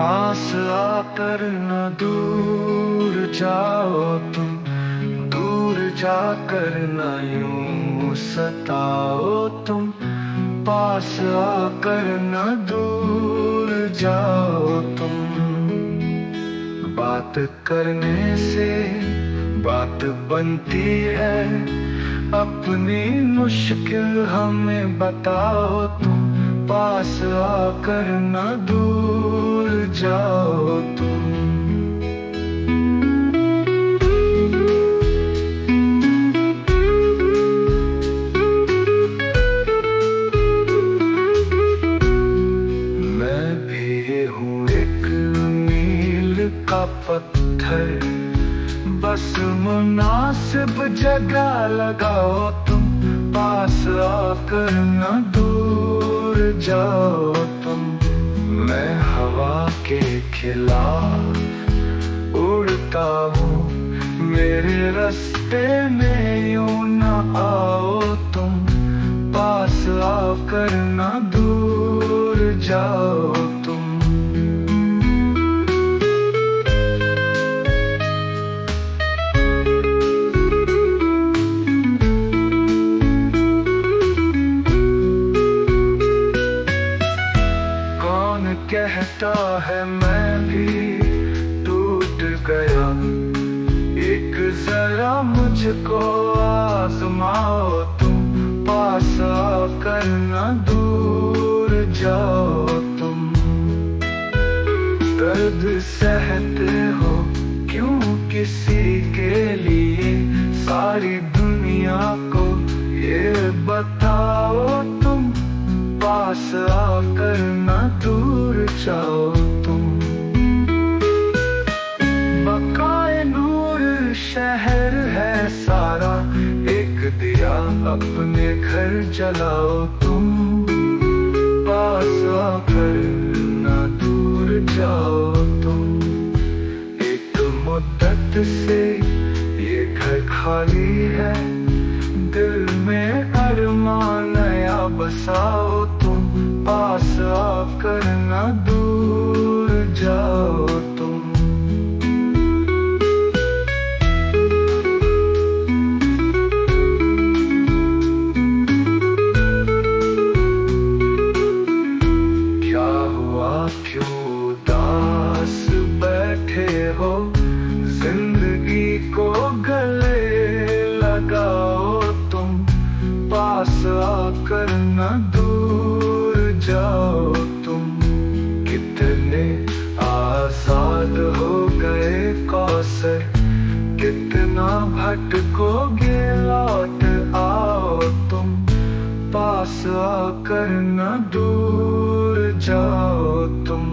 पास आकर न दूर जाओ तुम, दूर जाकर न यूं सताओ तुम। पास आकर न दूर जाओ तुम। बात करने से बात बनती है, अपनी मुश्किल हमें बताओ तुम। पास आकर न दूर जाओ तुम। मैं भी हूँ एक मील का पत्थर, बस मुनासिब जगह लगाओ तुम। पास आकर न दूर जाओ तुम। मैं हवा के खिलाफ उड़ता हूँ, मेरे रास्ते में यूं न आओ तुम। पास आकर न दूर जाओ तुम। कहता है मैं भी टूट गया, एक जरा मुझको आजमाओ तुम। पास आकर न दूर जाओ तुम। दर्द सहते हो क्यों किसी के लिए, सारी दुनिया को ये बताओ तुम। पास आकर न दूर जाओ तुम। बकाए नूर शहर है सारा, एक दिया अपने घर जलाओ तुम। पास आकर न दूर जाओ तुम। एक मुद्दत से ये घर खाली है, दिल में अरमान नया बसाओ तुम। पास आकर न दूर जाओ तुम। क्या हुआ क्यों उदास बैठे हो, जिंदगी को गले लगाओ तुम। पास आकर न दूर जाओ तुम। कितने आजाद हो गए कौसर, कितना भटकोगे लौट आओ तुम। पास आकर न दूर जाओ तुम।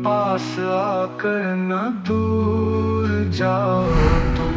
पास आकर न दूर जाओ तुम।